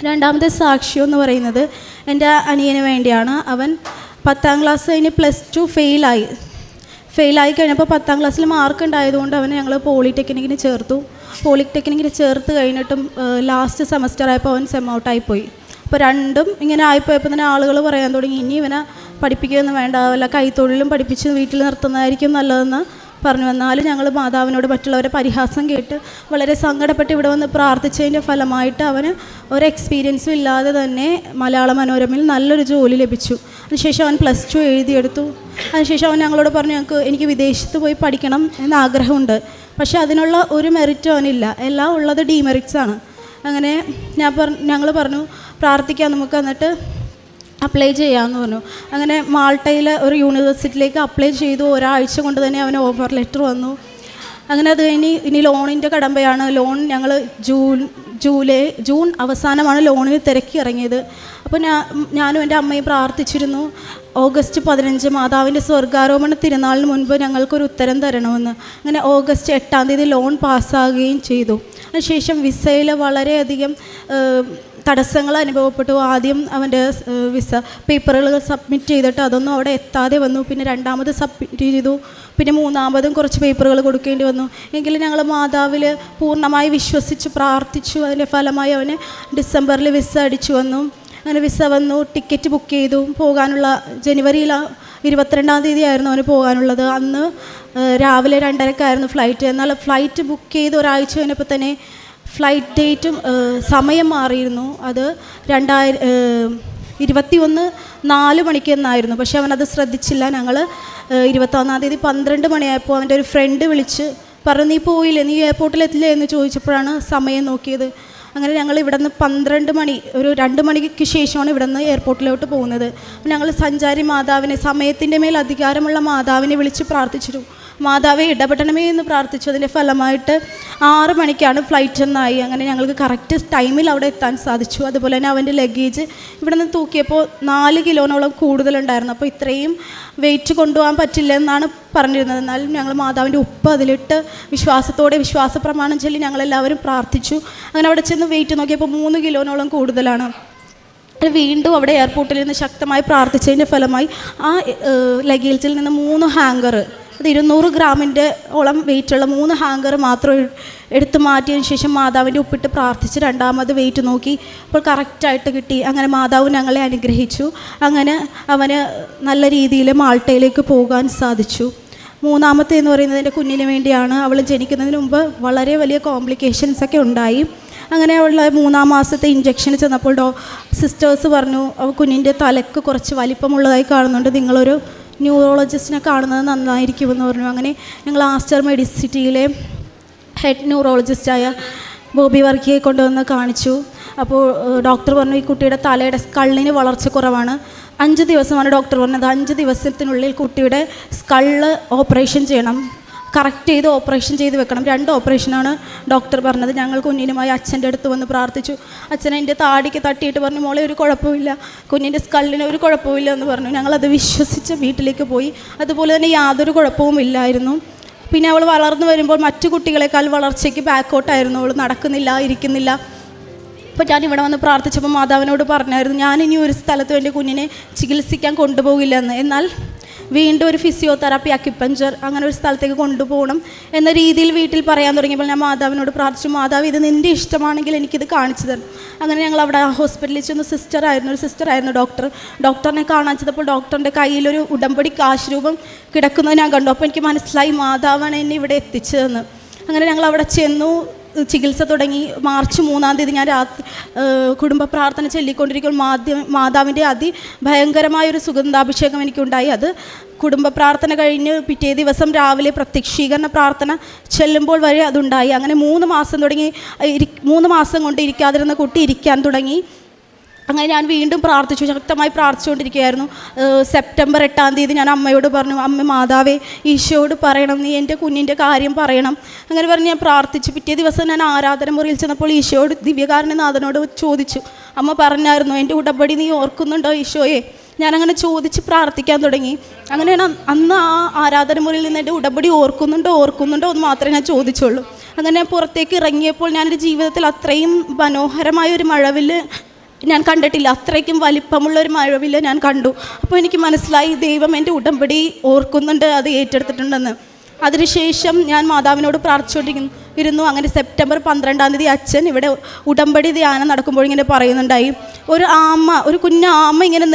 രണ്ടാമത്തെ സാക്ഷ്യം എന്ന് പറയുന്നത് എൻ്റെ അനിയന് വേണ്ടിയാണ്. അവൻ 10ാം ക്ലാസ് കഴിഞ്ഞ് +2 ഫെയിലായി കഴിഞ്ഞപ്പോൾ 10ാം ക്ലാസ്സിൽ മാർക്ക് ഉണ്ടായതുകൊണ്ട് അവനെ ഞങ്ങൾ പോളിടെക്നിക്കിന് ചേർത്തു. പോളിടെക്നിക്കിന് ചേർത്ത് കഴിഞ്ഞിട്ടും ലാസ്റ്റ് സെമസ്റ്റർ ആയപ്പോൾ അവൻ സെം ഔട്ടായിപ്പോയി. അപ്പോൾ രണ്ടും ഇങ്ങനെ ആയിപ്പോയപ്പോൾ തന്നെ ആളുകൾ പറയാൻ തുടങ്ങി ഇനി ഇവനെ പഠിപ്പിക്കുകയൊന്നും വേണ്ട, വല്ല കൈത്തൊഴിലും പഠിപ്പിച്ച് വീട്ടിൽ നിർത്തുന്നതായിരിക്കും നല്ലതെന്ന് പറഞ്ഞു. വന്നാലും ഞങ്ങൾ മാതാവിനോട് മറ്റുള്ളവരെ പരിഹാസം കേട്ട് വളരെ സങ്കടപ്പെട്ട് ഇവിടെ വന്ന് പ്രാർത്ഥിച്ചതിൻ്റെ ഫലമായിട്ട് അവന് ഒരു എക്സ്പീരിയൻസും ഇല്ലാതെ തന്നെ മലയാള മനോരമയിൽ നല്ലൊരു ജോലി ലഭിച്ചു. അതിനുശേഷം അവൻ +2 എഴുതിയെടുത്തു. അതിനുശേഷം അവൻ ഞങ്ങളോട് പറഞ്ഞു എനിക്ക് വിദേശത്ത് പോയി പഠിക്കണം എന്ന് ആഗ്രഹമുണ്ട്, പക്ഷേ അതിനുള്ള ഒരു മെറിറ്റും അവനില്ല, എല്ലാം ഉള്ളത് ഡീമെറിറ്റ്സാണ്. അങ്ങനെ ഞങ്ങൾ പറഞ്ഞു പ്രാർത്ഥിക്കാം നമുക്ക്. എന്നിട്ട് അപ്ലൈ ചെയ്യാമെന്ന് പറഞ്ഞു. അങ്ങനെ മാൾട്ടയിൽ ഒരു യൂണിവേഴ്സിറ്റിയിലേക്ക് അപ്ലൈ ചെയ്തു. ഒരാഴ്ച കൊണ്ട് തന്നെ അവന് ഓഫർ ലെറ്റർ വന്നു. അങ്ങനെ അത് ഇനി ലോണിൻ്റെ കടമ്പയാണ്. ലോൺ ഞങ്ങൾ ജൂൺ അവസാനമാണ് ലോണിന് തിരക്കി ഇറങ്ങിയത്. അപ്പോൾ ഞാനും എൻ്റെ അമ്മയും പ്രാർത്ഥിച്ചിരുന്നു, ഓഗസ്റ്റ് 15 മാതാവിൻ്റെ സ്വർഗാരോപണ തിരുനാളിന് മുൻപ് ഞങ്ങൾക്കൊരു ഉത്തരം തരണമെന്ന്. അങ്ങനെ ഓഗസ്റ്റ് 8 ലോൺ പാസ്സാകുകയും ചെയ്തു. അതിനുശേഷം വിസയിൽ വളരെയധികം തടസ്സങ്ങൾ അനുഭവപ്പെട്ടു. ആദ്യം അവൻ്റെ വിസ പേപ്പറുകൾ സബ്മിറ്റ് ചെയ്തിട്ട് അതൊന്നും അവിടെ എത്താതെ വന്നു. പിന്നെ രണ്ടാമത് സബ്മിറ്റ് ചെയ്തു. പിന്നെ മൂന്നാമതും കുറച്ച് പേപ്പറുകൾ കൊടുക്കേണ്ടി വന്നു. എങ്കിലും ഞങ്ങൾ മാതാവിൽ പൂർണ്ണമായി വിശ്വസിച്ച് പ്രാർത്ഥിച്ചു. അതിൻ്റെ ഫലമായി അവന് ഡിസംബറിൽ വിസ അടിച്ചു വന്നു. അങ്ങനെ വിസ വന്നു, ടിക്കറ്റ് ബുക്ക് ചെയ്തു. പോകാനുള്ള ജനുവരിയിൽ 22 ആയിരുന്നു അവന് പോകാനുള്ളത്. അന്ന് രാവിലെ 2:30 ഫ്ലൈറ്റ്. എന്നാൽ ഫ്ലൈറ്റ് ബുക്ക് ചെയ്ത് ഒരാഴ്ച കഴിഞ്ഞപ്പോൾ തന്നെ ഫ്ലൈറ്റ് ഡേറ്റും സമയം മാറിയിരുന്നു. അത് 2021 4 മണിക്ക് എന്നായിരുന്നു. പക്ഷേ അവനത് ശ്രദ്ധിച്ചില്ല. ഞങ്ങൾ 21 12 മണിയായപ്പോൾ അവൻ്റെ ഒരു ഫ്രണ്ട് വിളിച്ച് പറഞ്ഞു, നീ പോയില്ലേ, നീ എയർപോർട്ടിലെത്തില്ലേ എന്ന് ചോദിച്ചപ്പോഴാണ് സമയം നോക്കിയത്. അങ്ങനെ ഞങ്ങൾ ഇവിടെ നിന്ന് 12 മണി, ഒരു 2 മണിക്ക് ശേഷമാണ് ഇവിടെ നിന്ന് എയർപോർട്ടിലോട്ട് പോകുന്നത്. ഞങ്ങൾ സഞ്ചാരി മാതാവിനെ, സമയത്തിൻ്റെ മേൽ അധികാരമുള്ള മാതാവിനെ വിളിച്ച് പ്രാർത്ഥിച്ചിരുന്നു. മാതാവെ ഇടപെടണമേ എന്ന് പ്രാർത്ഥിച്ചു. അതിൻ്റെ ഫലമായിട്ട് 6 മണിക്കാണ് ഫ്ലൈറ്റ് എന്നായി. അങ്ങനെ ഞങ്ങൾക്ക് കറക്റ്റ് ടൈമിൽ അവിടെ എത്താൻ സാധിച്ചു. അതുപോലെ തന്നെ അവൻ്റെ ലഗേജ് ഇവിടെ നിന്ന് തൂക്കിയപ്പോൾ 4 കിലോനോളം കൂടുതലുണ്ടായിരുന്നു. അപ്പോൾ ഇത്രയും വെയിറ്റ് കൊണ്ടുപോകാൻ പറ്റില്ല എന്നാണ് പറഞ്ഞിരുന്നത്. എന്നാലും ഞങ്ങൾ മാതാവിൻ്റെ ഉപ്പ് അതിലിട്ട് വിശ്വാസ പ്രമാണം ചൊല്ലി ഞങ്ങളെല്ലാവരും പ്രാർത്ഥിച്ചു. അങ്ങനെ അവിടെ ചെന്ന് വെയിറ്റ് നോക്കിയപ്പോൾ 3 കിലോനോളം കൂടുതലാണ്. വീണ്ടും അവിടെ എയർപോർട്ടിൽ നിന്ന് ശക്തമായി പ്രാർത്ഥിച്ചതിൻ്റെ ഫലമായി ആ ലഗേജിൽ നിന്ന് 3 ഹാങ്കർ, അത് 200 ഗ്രാമിൻ്റെ ഓളം വെയിറ്റുള്ള 3 ഹാങ്കർ മാത്രം എടുത്തു മാറ്റിയതിന് ശേഷം മാതാവിൻ്റെ ഉപ്പിട്ട് പ്രാർത്ഥിച്ച് രണ്ടാമത് വെയിറ്റ് നോക്കി. അപ്പോൾ കറക്റ്റായിട്ട് കിട്ടി. അങ്ങനെ മാതാവ് ഞങ്ങളെ അനുഗ്രഹിച്ചു. അങ്ങനെ അവന് നല്ല രീതിയിൽ മാൾട്ടയിലേക്ക് പോകാൻ സാധിച്ചു. മൂന്നാമത്തെ എന്ന് പറയുന്നത് എൻ്റെ കുഞ്ഞിന് വേണ്ടിയാണ്. അവൾ ജനിക്കുന്നതിന് മുമ്പ് വളരെ വലിയ കോംപ്ലിക്കേഷൻസൊക്കെ ഉണ്ടായി. അങ്ങനെയുള്ള 3-ാം മാസത്തെ ഇഞ്ചക്ഷൻ ചെന്നപ്പോൾ സിസ്റ്റേഴ്സ് പറഞ്ഞു, കുഞ്ഞിൻ്റെ തലക്ക് കുറച്ച് വലിപ്പമുള്ളതായി കാണുന്നുണ്ട്, നിങ്ങളൊരു ന്യൂറോളജിസ്റ്റിനെ കാണുന്നത് നന്നായിരിക്കുമെന്ന് പറഞ്ഞു. അങ്ങനെ ഞങ്ങൾ ആസ്റ്റർ മെഡിസിറ്റിയിലെ ഹെഡ് ന്യൂറോളജിസ്റ്റായ ബോബി വർക്കിയെ കൊണ്ടുവന്ന് കാണിച്ചു. അപ്പോൾ ഡോക്ടർ പറഞ്ഞു, ഈ കുട്ടിയുടെ തലയുടെ സ്കള്ളിന് വളർച്ച കുറവാണ്. 5 ദിവസമാണ് ഡോക്ടർ പറഞ്ഞത്. 5 ദിവസത്തിനുള്ളിൽ കുട്ടിയുടെ സ്കള്ള് ഓപ്പറേഷൻ ചെയ്യണം, കറക്റ്റ് ചെയ്ത് ഓപ്പറേഷൻ ചെയ്ത് വെക്കണം. 2 ഓപ്പറേഷനാണ് ഡോക്ടർ പറഞ്ഞത്. ഞങ്ങൾ കുഞ്ഞിനുമായി അച്ഛൻ്റെ അടുത്ത് വന്ന് പ്രാർത്ഥിച്ചു. അച്ഛൻ എൻ്റെ താടിക്ക് തട്ടിയിട്ട് പറഞ്ഞു, മോളെ ഒരു കുഴപ്പമില്ല, കുഞ്ഞിൻ്റെ സ്കള്ളിന് ഒരു കുഴപ്പമില്ല എന്ന് പറഞ്ഞു. ഞങ്ങളത് വിശ്വസിച്ച് വീട്ടിലേക്ക് പോയി. അതുപോലെ തന്നെ യാതൊരു കുഴപ്പവും ഇല്ലായിരുന്നു. പിന്നെ അവൾ വളർന്നു വരുമ്പോൾ മറ്റു കുട്ടികളെക്കാൾ വളർച്ചയ്ക്ക് ബാക്കോട്ടായിരുന്നു. അവൾ നടക്കുന്നില്ല, ഇരിക്കുന്നില്ല. അപ്പോൾ ഞാൻ ഇവിടെ വന്ന് പ്രാർത്ഥിച്ചപ്പോൾ മാതാവിനോട് പറഞ്ഞായിരുന്നു, ഞാനിനി ഒരു സ്ഥലത്ത് എൻ്റെ കുഞ്ഞിനെ ചികിത്സിക്കാൻ കൊണ്ടുപോകില്ലെന്ന്. എന്നാൽ വീണ്ടും ഒരു ഫിസിയോതെറാപ്പി, അക്യുപഞ്ചർ അങ്ങനെ ഒരു സ്ഥലത്തേക്ക് കൊണ്ടുപോകണം എന്ന രീതിയിൽ വീട്ടിൽ പറയാൻ തുടങ്ങിയപ്പോൾ ഞാൻ മാതാവിനോട് പ്രാർത്ഥിച്ചു, മാതാവ് ഇത് നിൻ്റെ ഇഷ്ടമാണെങ്കിൽ എനിക്കിത് കാണിച്ചു തരണം. അങ്ങനെ ഞങ്ങൾ അവിടെ ഹോസ്പിറ്റലിൽ ചെന്ന് ഒരു സിസ്റ്ററായിരുന്നു ഡോക്ടറിനെ കാണാൻ ചെന്നപ്പോൾ ഡോക്ടറിൻ്റെ കയ്യിലൊരു ഉടമ്പടി കാശ് രൂപം കിടക്കുന്നത് ഞാൻ കണ്ടു. അപ്പോൾ എനിക്ക് മനസ്സിലായി മാതാവാണ് എന്നെ ഇവിടെ എത്തിച്ചതെന്ന്. അങ്ങനെ ഞങ്ങൾ അവിടെ ചെന്നു, ചികിത്സ തുടങ്ങി. മാർച്ച് 3 ഞാൻ രാത്രി കുടുംബ പ്രാർത്ഥന ചൊല്ലിക്കൊണ്ടിരിക്കുമ്പോൾ മാതാവിൻ്റെ അതിഭയങ്കരമായൊരു സുഗന്ധാഭിഷേകം എനിക്കുണ്ടായി. അത് കുടുംബ പ്രാർത്ഥന കഴിഞ്ഞ് പിറ്റേ ദിവസം രാവിലെ പ്രത്യക്ഷീകരണ പ്രാർത്ഥന ചെല്ലുമ്പോൾ വരെ അതുണ്ടായി. അങ്ങനെ 3 മാസം കൊണ്ട് ഇരിക്കാതിരുന്ന കുട്ടി ഇരിക്കാൻ തുടങ്ങി. അങ്ങനെ ഞാൻ വീണ്ടും പ്രാർത്ഥിച്ചു, ശക്തമായി പ്രാർത്ഥിച്ചുകൊണ്ടിരിക്കുകയായിരുന്നു. സെപ്റ്റംബർ 8 ഞാൻ അമ്മയോട് പറഞ്ഞു, അമ്മ മാതാവേ ഈശോയോട് പറയണം, നീ എൻ്റെ കുഞ്ഞിൻ്റെ കാര്യം പറയണം. അങ്ങനെ പറഞ്ഞ് ഞാൻ പ്രാർത്ഥിച്ചു. പിറ്റേ ദിവസം ഞാൻ ആരാധന മുറിയിൽ ചെന്നപ്പോൾ ഈശോയോട്, ദിവ്യകാരുണ്യനാഥനോട് ചോദിച്ചു. അമ്മ പറഞ്ഞായിരുന്നു, എൻ്റെ ഉടമ്പടി നീ ഓർക്കുന്നുണ്ടോ ഈശോയെ? ഞാനങ്ങനെ ചോദിച്ച് പ്രാർത്ഥിക്കാൻ തുടങ്ങി. അങ്ങനെ ഞാൻ അന്ന് ആ ആരാധന മുറിയിൽ നിന്ന് എൻ്റെ ഉടമ്പടി ഓർക്കുന്നുണ്ടോ എന്ന് മാത്രമേ ഞാൻ ചോദിച്ചുള്ളൂ. അങ്ങനെ ഞാൻ പുറത്തേക്ക് ഇറങ്ങിയപ്പോൾ ഞാനെൻ്റെ ജീവിതത്തിൽ അത്രയും മനോഹരമായൊരു മഴവില്ല് ഞാൻ കണ്ടിട്ടില്ല. അത്രയ്ക്കും വലിപ്പമുള്ളൊരു മഴവില്ല് ഞാൻ കണ്ടു. അപ്പോൾ എനിക്ക് മനസ്സിലായി, ദൈവം എൻ്റെ ഉടമ്പടി ഓർക്കുന്നുണ്ട്, അത് ഏറ്റെടുത്തിട്ടുണ്ടെന്ന്. അതിനുശേഷം ഞാൻ മാതാവിനോട് പ്രാർത്ഥിച്ചുകൊണ്ടിരുന്നു. അങ്ങനെ സെപ്റ്റംബർ 12 അച്ഛൻ ഇവിടെ ഉടമ്പടി ധ്യാനം നടക്കുമ്പോൾ ഇങ്ങനെ പറയുന്നുണ്ടായി, ഒരു കുഞ്ഞാമ ഇങ്ങനെ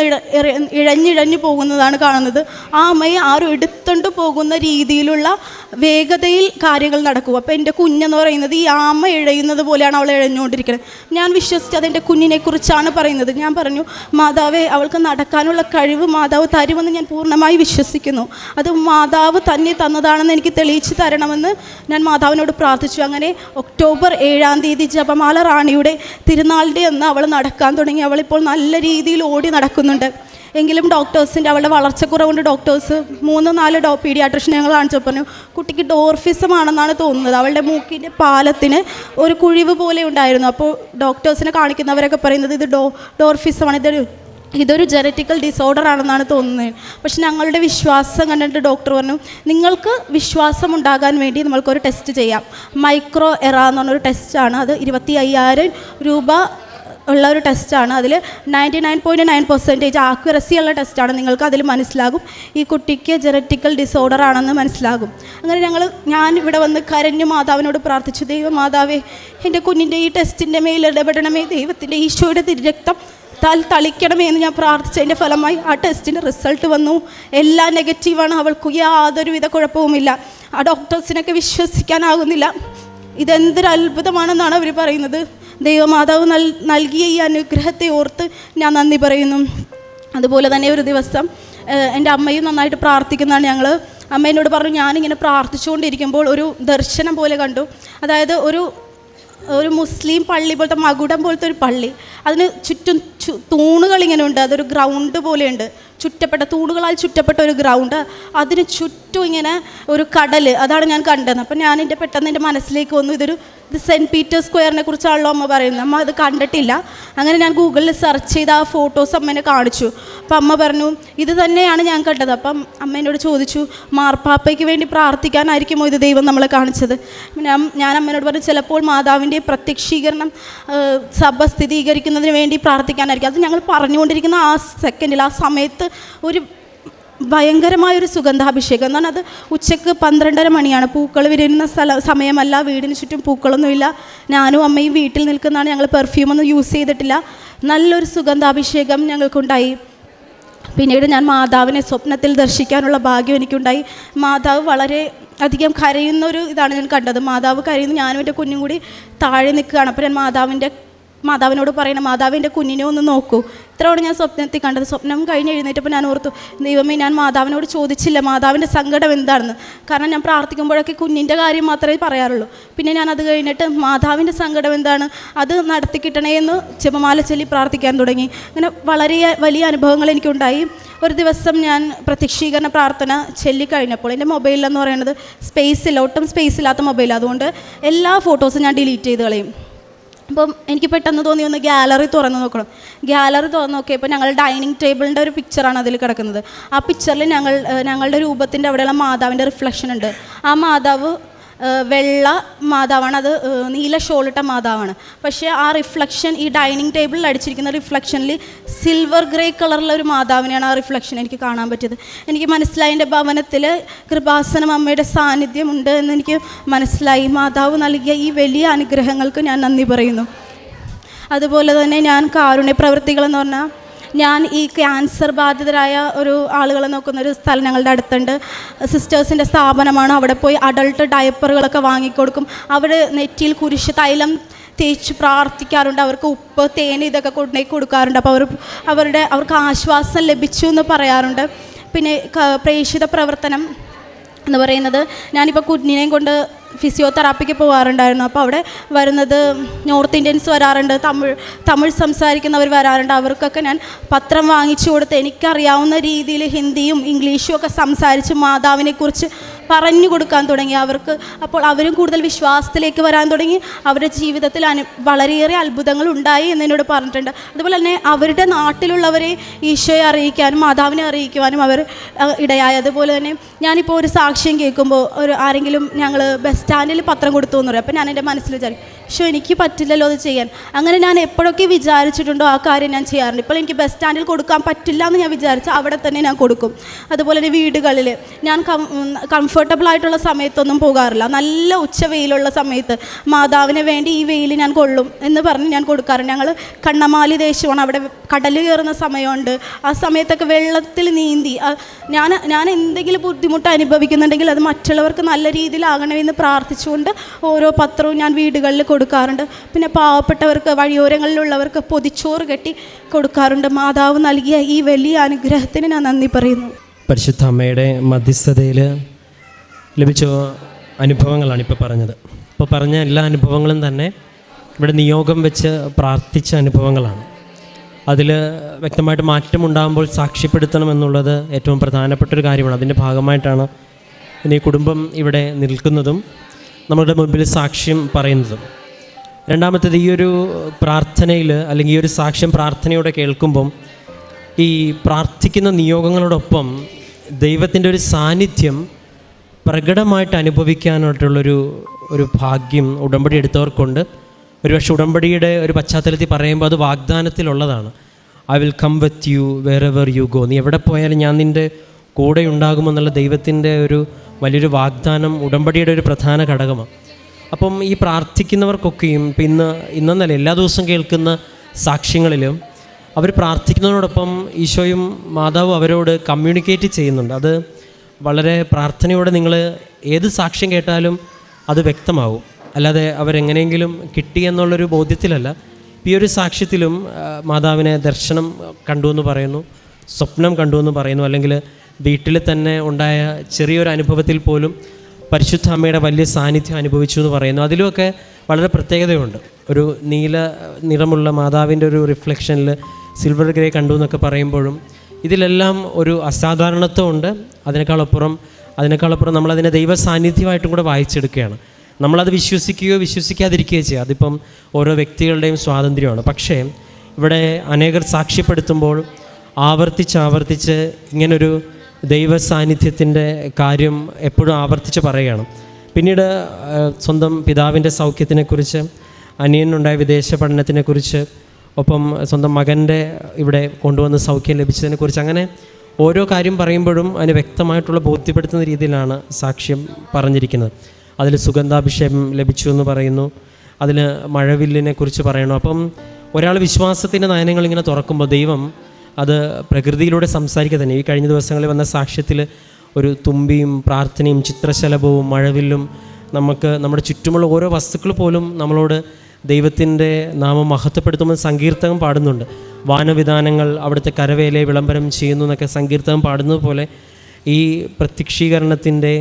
ഇഴഞ്ഞിഴഞ്ഞു പോകുന്നതാണ് കാണുന്നത്. ആ അമ്മയെ ആരും എടുത്തുകൊണ്ട് പോകുന്ന രീതിയിലുള്ള വേഗതയിൽ കാര്യങ്ങൾ നടക്കും. അപ്പോൾ എൻ്റെ കുഞ്ഞെന്ന് പറയുന്നത് ഈ ആമ ഇഴയുന്നത് പോലെയാണ് അവൾ ഇഴഞ്ഞുകൊണ്ടിരിക്കുന്നത്. ഞാൻ വിശ്വസിച്ച് അതെൻ്റെ കുഞ്ഞിനെക്കുറിച്ചാണ് പറയുന്നത്. ഞാൻ പറഞ്ഞു, മാതാവേ അവൾക്ക് നടക്കാനുള്ള കഴിവ് മാതാവ് തരുമെന്ന് ഞാൻ പൂർണ്ണമായി വിശ്വസിക്കുന്നു. അത് മാതാവ് തന്നെ തന്നതാണെന്ന് എനിക്ക് തെളിയിച്ച് തരണമെന്ന് ഞാൻ മാതാവിനോട് പ്രാർത്ഥിച്ചു. പ്രാർത്ഥിച്ചു. അങ്ങനെ ഒക്ടോബർ 7 ജപമാല റാണിയുടെ തിരുനാളിൻ്റെ അന്ന് അവൾ നടക്കാൻ തുടങ്ങി. അവളിപ്പോൾ നല്ല രീതിയിൽ ഓടി നടക്കുന്നുണ്ട്. എങ്കിലും ഡോക്ടേഴ്സിൻ്റെ അവളുടെ വളർച്ചക്കുറവുകൊണ്ട് ഡോക്ടേഴ്സ് 3-4 പീഡിയാട്രിഷ്യനെ ഞങ്ങൾ കാണിച്ചപ്പോൾ പറഞ്ഞു കുട്ടിക്ക് ഡോർഫിസം ആണെന്നാണ് തോന്നുന്നത്. അവളുടെ മൂക്കിൻ്റെ പാലത്തിന് ഒരു കുഴിവ് പോലെ ഉണ്ടായിരുന്നു. അപ്പോൾ ഡോക്ടേഴ്സിനെ കാണിക്കുന്നവരൊക്കെ പറയുന്നത് ഇത് ഡോർഫിസമാണ്, ഇതൊരു ജനറ്റിക്കൽ ഡിസോർഡർ ആണെന്നാണ് തോന്നുന്നത്. പക്ഷെ ഞങ്ങളുടെ വിശ്വാസം കണ്ടിട്ട് ഡോക്ടർ പറഞ്ഞു നിങ്ങൾക്ക് വിശ്വാസം ഉണ്ടാകാൻ വേണ്ടി നമ്മൾക്കൊരു ടെസ്റ്റ് ചെയ്യാം. മൈക്രോ എറ എന്ന് പറഞ്ഞൊരു ടെസ്റ്റാണ്. അത് 25,000 രൂപ ഉള്ള ഒരു ടെസ്റ്റാണ്. അതിൽ 99.9% ആക്യുറസി ഉള്ള ടെസ്റ്റാണ്. നിങ്ങൾക്ക് അതിൽ മനസ്സിലാകും ഈ കുട്ടിക്ക് ജനറ്റിക്കൽ ഡിസോർഡർ ആണെന്ന് മനസ്സിലാകും. അങ്ങനെ ഞാൻ ഇവിടെ വന്ന് കരഞ്ഞു മാതാവിനോട് പ്രാർത്ഥിച്ചു, ദൈവമാതാവേ എൻ്റെ കുഞ്ഞിൻ്റെ ഈ ടെസ്റ്റിൻ്റെ മേൽ ഇടപെടണമേ, ദൈവത്തിൻ്റെ ഈശോയുടെ തിരുരക്തം തളിക്കണമേ എന്ന് ഞാൻ പ്രാർത്ഥിച്ചതിൻ്റെ ഫലമായി ആ ടെസ്റ്റിൻ്റെ റിസൾട്ട് വന്നു. എല്ലാം നെഗറ്റീവാണ്. അവൾക്ക് യാതൊരുവിധ കുഴപ്പവുമില്ല. ആ ഡോക്ടേഴ്സിനൊക്കെ വിശ്വസിക്കാനാകുന്നില്ല. ഇതെന്തൊരു അത്ഭുതമാണെന്നാണ് അവർ പറയുന്നത്. ദൈവമാതാവ് നൽകിയ ഈ അനുഗ്രഹത്തെ ഓർത്ത് ഞാൻ നന്ദി പറയുന്നു. അതുപോലെ തന്നെ ഒരു ദിവസം എൻ്റെ അമ്മയും നന്നായിട്ട് പ്രാർത്ഥിക്കുന്നതാണ്. ഞങ്ങൾ അമ്മേനോട് പറഞ്ഞു ഞാനിങ്ങനെ പ്രാർത്ഥിച്ചുകൊണ്ടിരിക്കുമ്പോൾ ഒരു ദർശനം പോലെ കണ്ടു. അതായത് ഒരു മുസ്ലിം പള്ളി പോലത്തെ മകുടം പോലത്തെ ഒരു പള്ളി, അതിന് ചുറ്റും തൂണുകളിങ്ങനെ ഉണ്ട്. അതൊരു ഗ്രൗണ്ട് പോലെയുണ്ട്, തൂണുകളാൽ ചുറ്റപ്പെട്ട ഒരു ഗ്രൗണ്ട്, അതിന് ചുറ്റും ഇങ്ങനെ ഒരു കടൽ. അതാണ് ഞാൻ കണ്ടത്. അപ്പം പെട്ടെന്ന് എൻ്റെ മനസ്സിലേക്ക് വന്നു ഇത് സെൻറ്റ് പീറ്റേഴ്സ് സ്ക്വയറിനെ കുറിച്ചാണല്ലോ അമ്മ പറയുന്നത്. അമ്മ അത് കണ്ടിട്ടില്ല. അങ്ങനെ ഞാൻ ഗൂഗിളിൽ സെർച്ച് ചെയ്ത് ആ ഫോട്ടോസ് അമ്മേനെ കാണിച്ചു. അപ്പം അമ്മ പറഞ്ഞു ഇത് തന്നെയാണ് ഞാൻ കണ്ടത്. അപ്പം അമ്മേനോട് ചോദിച്ചു മാർപ്പാപ്പയ്ക്ക് വേണ്ടി പ്രാർത്ഥിക്കാനായിരിക്കുമോ ഇത് ദൈവം നമ്മളെ കാണിച്ചത്? ഞാൻ അമ്മേനോട് പറഞ്ഞു ചിലപ്പോൾ മാതാവിൻ്റെ പ്രത്യക്ഷീകരണം സഭ സ്ഥിരീകരിക്കുന്നതിന് വേണ്ടി പ്രാർത്ഥിക്കാനായിരിക്കും. അത് ഞങ്ങൾ പറഞ്ഞുകൊണ്ടിരിക്കുന്ന ആ സെക്കൻഡിൽ, ആ സമയത്ത് ഒരു ഭയങ്കരമായൊരു സുഗന്ധാഭിഷേകം എന്ന് പറഞ്ഞാൽ അത് ഉച്ചക്ക് 12:30 മണിയാണ്. പൂക്കൾ വിരിയുന്ന സമയമല്ല, വീടിന് ചുറ്റും പൂക്കളൊന്നുമില്ല. ഞാനും അമ്മയും വീട്ടിൽ നിൽക്കുന്നതാണ്. ഞങ്ങൾ പെർഫ്യൂമൊന്നും യൂസ് ചെയ്തിട്ടില്ല. നല്ലൊരു സുഗന്ധാഭിഷേകം ഞങ്ങൾക്കുണ്ടായി. പിന്നീട് ഞാൻ മാതാവിനെ സ്വപ്നത്തിൽ ദർശിക്കാനുള്ള ഭാഗ്യം എനിക്കുണ്ടായി. മാതാവ് വളരെ അധികം കരയുന്നൊരു ഇതാണ് ഞാൻ കണ്ടത്. മാതാവ് കരയുന്നു, ഞാനും എൻ്റെ കുഞ്ഞും കൂടി താഴെ നിൽക്കുകയാണ്. അപ്പോൾ ഞാൻ മാതാവിനോട് പറയണം മാതാവ് എൻ്റെ കുഞ്ഞിനെ ഒന്ന് നോക്കൂ. ഇത്രയോടെ ഞാൻ സ്വപ്നത്തിൽ കണ്ടത്. സ്വപ്നം കഴിഞ്ഞ് എഴുന്നേറ്റപ്പോൾ ഞാൻ ഓർത്തു ദൈവമേ ഞാൻ മാതാവിനോട് ചോദിച്ചില്ല മാതാവിൻ്റെ സങ്കടം എന്താണെന്ന്. കാരണം ഞാൻ പ്രാർത്ഥിക്കുമ്പോഴൊക്കെ കുഞ്ഞിൻ്റെ കാര്യം മാത്രമേ പറയാറുള്ളൂ. പിന്നെ ഞാൻ അത് കഴിഞ്ഞിട്ട് മാതാവിൻ്റെ സങ്കടം എന്താണ് അത് നടത്തി കിട്ടണേ എന്ന് ജപമാല ചൊല്ലി പ്രാർത്ഥിക്കാൻ തുടങ്ങി. അങ്ങനെ വളരെ വലിയ അനുഭവങ്ങൾ എനിക്കുണ്ടായി. ഒരു ദിവസം ഞാൻ പ്രത്യക്ഷീകരണ പ്രാർത്ഥന ചൊല്ലിക്കഴിഞ്ഞപ്പോൾ എൻ്റെ മൊബൈലെന്ന് പറയുന്നത് ഒട്ടും സ്പേസ് ഇല്ലാത്ത മൊബൈൽ. അതുകൊണ്ട് എല്ലാ ഫോട്ടോസും ഞാൻ ഡിലീറ്റ് ചെയ്ത് കളയും. അപ്പം എനിക്ക് പെട്ടെന്ന് തോന്നി ഒന്ന് ഗ്യാലറി തുറന്ന് നോക്കണം. ഗ്യാലറി തുറന്ന് നോക്കിയപ്പോൾ ഞങ്ങളുടെ ഡൈനിങ് ടേബിളിൻ്റെ ഒരു പിക്ചറാണ് അതിൽ കിടക്കുന്നത്. ആ പിക്ചറിൽ ഞങ്ങളുടെ രൂപത്തിൻ്റെ അവിടെയുള്ള മാതാവിൻ്റെ റിഫ്ലക്ഷൻ ഉണ്ട്. ആ മാതാവ് വെള്ള മാതാവാണ്, അത് നീല ഷോളിട്ട മാതാവാണ്. പക്ഷേ ആ റിഫ്ലക്ഷൻ ഈ ഡൈനിങ് ടേബിളിൽ അടിച്ചിരിക്കുന്ന റിഫ്ലക്ഷനിൽ സിൽവർ ഗ്രേ കളറിലുള്ള ഒരു മാതാവിനെയാണ് ആ റിഫ്ലക്ഷൻ എനിക്ക് കാണാൻ പറ്റിയത്. എനിക്ക് മനസ്സിലായി എൻ്റെ ഭവനത്തിൽ കൃപാസനം അമ്മയുടെ സാന്നിധ്യം ഉണ്ട് എന്ന് എനിക്ക് മനസ്സിലായി. മാതാവ് നൽകിയ ഈ വലിയ അനുഗ്രഹങ്ങൾക്ക് ഞാൻ നന്ദി പറയുന്നു. അതുപോലെ തന്നെ ഞാൻ കാരുണ്യ പ്രവൃത്തികളെന്ന് പറഞ്ഞാൽ ഞാൻ ഈ ക്യാൻസർ ബാധിതരായ ആളുകളെ നോക്കുന്നൊരു സ്ഥലം ഞങ്ങളുടെ അടുത്തുണ്ട്. സിസ്റ്റേഴ്സിൻ്റെ സ്ഥാപനമാണ്. അവിടെ പോയി അഡൾട്ട് ഡയപ്പറുകളൊക്കെ വാങ്ങിക്കൊടുക്കും. അവിടെ നെറ്റിയിൽ കുരിശ് തൈലം തേച്ച് പ്രാർത്ഥിക്കാറുണ്ട്. അവർക്ക് ഉപ്പ് തേൻ ഇതൊക്കെ കൊണ്ടുപോയി കൊടുക്കാറുണ്ട്. അപ്പോൾ അവർക്ക് ആശ്വാസം ലഭിച്ചു എന്ന് പറയാറുണ്ട്. പിന്നെ പ്രേക്ഷിത പ്രവർത്തനം എന്ന് പറയുന്നത് ഞാനിപ്പോൾ കുഞ്ഞിനെയും കൊണ്ട് ഫിസിയോതെറാപ്പിക്ക് പോകാറുണ്ടായിരുന്നു. അപ്പോൾ അവിടെ വരുന്നത് നോർത്ത് ഇന്ത്യൻസ് വരാറുണ്ട്, തമിഴ് സംസാരിക്കുന്നവർ വരാറുണ്ട്. അവർക്കൊക്കെ ഞാൻ പത്രം വാങ്ങിച്ചു കൊടുത്ത് എനിക്കറിയാവുന്ന രീതിയിൽ ഹിന്ദിയും ഇംഗ്ലീഷും ഒക്കെ സംസാരിച്ച് മാതാവിനെക്കുറിച്ച് പറഞ്ഞു കൊടുക്കാൻ തുടങ്ങി അവർക്ക്. അപ്പോൾ അവരും കൂടുതൽ വിശ്വാസത്തിലേക്ക് വരാൻ തുടങ്ങി. അവരുടെ ജീവിതത്തിൽ വളരെയേറെ അത്ഭുതങ്ങൾ ഉണ്ടായി എന്നോട് പറഞ്ഞിട്ടുണ്ട്. അതുപോലെ തന്നെ അവരുടെ നാട്ടിലുള്ളവരെ ഈശോയെ അറിയിക്കാനും മാതാവിനെ അറിയിക്കുവാനും അവർ ഇടയായി. അതുപോലെ തന്നെ ഞാനിപ്പോൾ ഒരു സാക്ഷ്യം കേൾക്കുമ്പോൾ ആരെങ്കിലും ഞങ്ങൾ ബസ് സ്റ്റാൻഡിൽ പത്രം കൊടുത്തു എന്ന് പറയും. അപ്പോൾ ഞാൻ എൻ്റെ മനസ്സിൽ വിചാരിക്കും എനിക്ക് പറ്റില്ലല്ലോ അത് ചെയ്യാൻ. അങ്ങനെ ഞാൻ എപ്പോഴൊക്കെ വിചാരിച്ചിട്ടുണ്ടോ ആ കാര്യം ഞാൻ ചെയ്യാറുണ്ട്. ഇപ്പോൾ എനിക്ക് ബസ് സ്റ്റാൻഡിൽ കൊടുക്കാൻ പറ്റില്ല എന്ന് ഞാൻ വിചാരിച്ചാൽ അവിടെ തന്നെ ഞാൻ കൊടുക്കും. അതുപോലെ തന്നെ വീടുകളിൽ ഞാൻ കംഫർട്ടബിളായിട്ടുള്ള സമയത്തൊന്നും പോകാറില്ല. നല്ല ഉച്ചവെയിലുള്ള സമയത്ത് മാതാവിന് വേണ്ടി ഈ വെയിൽ ഞാൻ കൊള്ളും എന്ന് പറഞ്ഞ് ഞാൻ കൊടുക്കാറുണ്ട്. ഞങ്ങൾ കണ്ണമാലി ദേശമാണ്, അവിടെ കടൽ കയറുന്ന സമയമുണ്ട്. ആ സമയത്തൊക്കെ വെള്ളത്തിൽ നീന്തി ഞാൻ എന്തെങ്കിലും ബുദ്ധിമുട്ട് അനുഭവിക്കുന്നുണ്ടെങ്കിൽ അത് മറ്റുള്ളവർക്ക് നല്ല രീതിയിലാകണമെന്ന് പ്രാർത്ഥിച്ചുകൊണ്ട് ഓരോ പത്രവും ഞാൻ വീടുകളിൽ കൊടുക്കാറുണ്ട്. പിന്നെ പാവപ്പെട്ടവർക്ക് വഴിയോരങ്ങളിലുള്ളവർക്ക് പൊതിച്ചോറ് കെട്ടി കൊടുക്കാറുണ്ട്. മാതാവ് നൽകിയ ഈ വലിയ അനുഗ്രഹത്തിന് ഞാൻ നന്ദി പറയുന്നു. പരിശുദ്ധ അമ്മയുടെ മധ്യസ്ഥതയിൽ ലഭിച്ച അനുഭവങ്ങളാണ് ഇപ്പോൾ പറഞ്ഞത്. ഇപ്പോൾ പറഞ്ഞ എല്ലാ അനുഭവങ്ങളും തന്നെ ഇവിടെ നിയോഗം വെച്ച് പ്രാർത്ഥിച്ച അനുഭവങ്ങളാണ്. അതിൽ വ്യക്തമായിട്ട് മാറ്റമുണ്ടാകുമ്പോൾ സാക്ഷ്യപ്പെടുത്തണം എന്നുള്ളത് ഏറ്റവും പ്രധാനപ്പെട്ടൊരു കാര്യമാണ്. അതിൻ്റെ ഭാഗമായിട്ടാണ് ഇനി കുടുംബം ഇവിടെ നിൽക്കുന്നതും നമ്മുടെ മുൻപിൽ സാക്ഷ്യം പറയുന്നതും. രണ്ടാമത്തേത്, ഈ ഒരു പ്രാർത്ഥനയിൽ അല്ലെങ്കിൽ ഈ ഒരു സാക്ഷ്യം പ്രാർത്ഥനയോടെ കേൾക്കുമ്പം ഈ പ്രാർത്ഥിക്കുന്ന നിയോഗങ്ങളോടൊപ്പം ദൈവത്തിൻ്റെ ഒരു സാന്നിധ്യം പ്രകടമായിട്ട് അനുഭവിക്കാനായിട്ടുള്ളൊരു ഭാഗ്യം ഉടമ്പടി എടുത്തവർക്കുണ്ട്. ഒരുപക്ഷെ ഉടമ്പടിയുടെ ഒരു പശ്ചാത്തലത്തിൽ പറയുമ്പോൾ അത് വാഗ്ദാനത്തിലുള്ളതാണ്. I will come with you wherever you go. നീ എവിടെ പോയാലും ഞാൻ നിൻ്റെ കൂടെ ഉണ്ടാകുമെന്നുള്ള ദൈവത്തിൻ്റെ ഒരു വലിയൊരു വാഗ്ദാനം ഉടമ്പടിയുടെ ഒരു പ്രധാന ഘടകമാണ്. അപ്പം ഈ പ്രാർത്ഥിക്കുന്നവർക്കൊക്കെയും ഇപ്പം ഇന്നെന്നല്ല എല്ലാ ദിവസവും കേൾക്കുന്ന സാക്ഷ്യങ്ങളിലും അവർ പ്രാർത്ഥിക്കുന്നതിനോടൊപ്പം ഈശോയും മാതാവും അവരോട് കമ്മ്യൂണിക്കേറ്റ് ചെയ്യുന്നുണ്ട്. അത് വളരെ പ്രാർത്ഥനയോടെ നിങ്ങൾ ഏത് സാക്ഷ്യം കേട്ടാലും അത് വ്യക്തമാവും. അല്ലാതെ അവരെങ്ങനെയെങ്കിലും കിട്ടിയെന്നുള്ളൊരു ബോധ്യത്തിലല്ല. ഈ ഒരു സാക്ഷ്യത്തിലും മാതാവിനെ ദർശനം കണ്ടു എന്ന് പറയുന്നു, സ്വപ്നം കണ്ടു എന്ന് പറയുന്നു, അല്ലെങ്കിൽ വീട്ടിൽ തന്നെ ഉണ്ടായ ചെറിയൊരു അനുഭവത്തിൽ പോലും പരിശുദ്ധ അമ്മയുടെ വലിയ സാന്നിധ്യം അനുഭവിച്ചു എന്ന് പറയുന്നു. അതിലുമൊക്കെ വളരെ പ്രത്യേകതയുണ്ട്. ഒരു നീല നിറമുള്ള മാതാവിൻ്റെ ഒരു റിഫ്ലക്ഷനിൽ സിൽവർ ഗ്രേ കണ്ടു എന്നൊക്കെ പറയുമ്പോഴും ഇതിലെല്ലാം ഒരു അസാധാരണത്വമുണ്ട്. അതിനേക്കാളപ്പുറം നമ്മളതിനെ ദൈവ സാന്നിധ്യമായിട്ടും കൂടെ വായിച്ചെടുക്കുകയാണ്. നമ്മളത് വിശ്വസിക്കുകയോ വിശ്വസിക്കാതിരിക്കുകയോ ചെയ്യുക. അതിപ്പം ഓരോ വ്യക്തികളുടെയും സ്വാതന്ത്ര്യമാണ്. പക്ഷേ ഇവിടെ അനേകർ സാക്ഷ്യപ്പെടുത്തുമ്പോൾ ആവർത്തിച്ച് ഇങ്ങനൊരു ദൈവ സാന്നിധ്യത്തിൻ്റെ കാര്യം എപ്പോഴും ആവർത്തിച്ച് പറയുകയാണ്. പിന്നീട് സ്വന്തം പിതാവിൻ്റെ സൗഖ്യത്തിനെക്കുറിച്ച്, അനിയനുണ്ടായ വിദേശ പഠനത്തിനെക്കുറിച്ച്, ഒപ്പം സ്വന്തം മകൻ്റെ ഇവിടെ കൊണ്ടുവന്ന് സൗഖ്യം ലഭിച്ചതിനെക്കുറിച്ച്, അങ്ങനെ ഓരോ കാര്യം പറയുമ്പോഴും അതിന് വ്യക്തമായിട്ടുള്ള ബോധ്യപ്പെടുത്തുന്ന രീതിയിലാണ് സാക്ഷ്യം പറഞ്ഞിരിക്കുന്നത്. അതിൽ സുഗന്ധാഭിഷേകം ലഭിച്ചു എന്ന് പറയുന്നു, അതിൽ മഴവില്ലിനെ കുറിച്ച് പറയണം. അപ്പം ഒരാൾ വിശ്വാസത്തിൻ്റെ നയനങ്ങൾ ഇങ്ങനെ തുറക്കുമ്പോൾ ദൈവം അത് പ്രകൃതിയിലൂടെ സംസാരിക്കുക തന്നെ. ഈ കഴിഞ്ഞ ദിവസങ്ങളിൽ വന്ന സാക്ഷ്യത്തിൽ ഒരു തുമ്പിയും പ്രാർത്ഥനയും ചിത്രശലഭവും മഴവില്ലും, നമുക്ക് നമ്മുടെ ചുറ്റുമുള്ള ഓരോ വസ്തുക്കൾ പോലും നമ്മളോട് ദൈവത്തിൻ്റെ നാമം മഹത്വപ്പെടുത്തുമ്പോൾ സങ്കീർത്തകം പാടുന്നുണ്ട്. വാനവിധാനങ്ങൾ അവിടുത്തെ കരവേലയെ വിളംബരം ചെയ്യുന്നു എന്നൊക്കെ സങ്കീർത്തകം പാടുന്നത് പോലെ ഈ പ്രത്യക്ഷീകരണത്തിൻ്റെ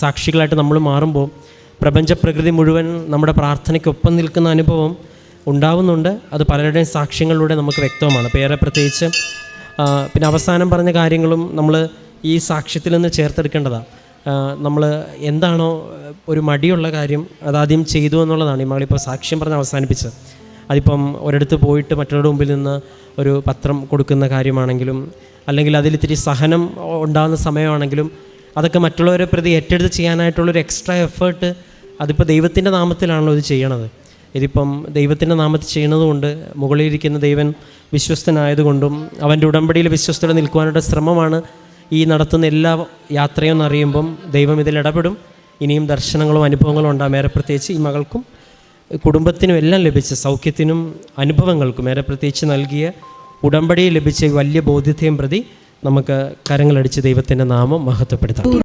സാക്ഷികളായിട്ട് നമ്മൾ മാറുമ്പോൾ പ്രപഞ്ചപ്രകൃതി മുഴുവൻ നമ്മുടെ പ്രാർത്ഥനയ്ക്കൊപ്പം നിൽക്കുന്ന അനുഭവം ഉണ്ടാവുന്നുണ്ട്. അത് പലരുടെയും സാക്ഷ്യങ്ങളിലൂടെ നമുക്ക് വ്യക്തമാണ്. അപ്പോൾ ഏറെ പ്രത്യേകിച്ച് പിന്നെ അവസാനം പറഞ്ഞ കാര്യങ്ങളും നമ്മൾ ഈ സാക്ഷ്യത്തിൽ നിന്ന് ചേർത്തെടുക്കേണ്ടതാണ്. നമ്മൾ എന്താണോ ഒരു മടിയുള്ള കാര്യം അതാദ്യം ചെയ്തു എന്നുള്ളതാണ് ഈ മകളിപ്പോൾ സാക്ഷ്യം പറഞ്ഞ് അവസാനിപ്പിച്ചത്. അതിപ്പം ഒരിടത്ത് പോയിട്ട് മറ്റുള്ളവരുടെ മുമ്പിൽ നിന്ന് ഒരു പത്രം കൊടുക്കുന്ന കാര്യമാണെങ്കിലും, അല്ലെങ്കിൽ അതിലിത്തിരി സഹനം ഉണ്ടാകുന്ന സമയമാണെങ്കിലും, അതൊക്കെ മറ്റുള്ളവരെ പ്രതി ഏറ്റെടുത്ത് ചെയ്യാനായിട്ടുള്ളൊരു എക്സ്ട്രാ എഫേർട്ട് അതിപ്പോൾ ദൈവത്തിൻ്റെ നാമത്തിലാണല്ലോ ഇത് ചെയ്യണത്. ഇതിപ്പം ദൈവത്തിൻ്റെ നാമത്തിൽ ചെയ്യുന്നതുകൊണ്ട് മുകളിലിരിക്കുന്ന ദൈവൻ വിശ്വസ്തനായതുകൊണ്ടും അവൻ്റെ ഉടമ്പടിയിൽ വിശ്വസ്തത നിൽക്കുവാനുള്ള ശ്രമമാണ് ഈ നടത്തുന്ന എല്ലാ യാത്രയും എന്നറിയുമ്പം ദൈവം ഇതിൽ ഇടപെടും. ഇനിയും ദർശനങ്ങളും അനുഭവങ്ങളും ഉണ്ടാകും. ഏറെ പ്രത്യേകിച്ച് ഈ മകൾക്കും കുടുംബത്തിനും എല്ലാം ലഭിച്ച സൗഖ്യത്തിനും അനുഭവങ്ങൾക്കും ഏറെ പ്രത്യേകിച്ച് നൽകിയ ഉടമ്പടിയിൽ ലഭിച്ച വലിയ ബോധ്യത്തെയും പ്രതി നമുക്ക് കരങ്ങളടിച്ച് ദൈവത്തിൻ്റെ നാമം മഹത്വപ്പെടുത്താം.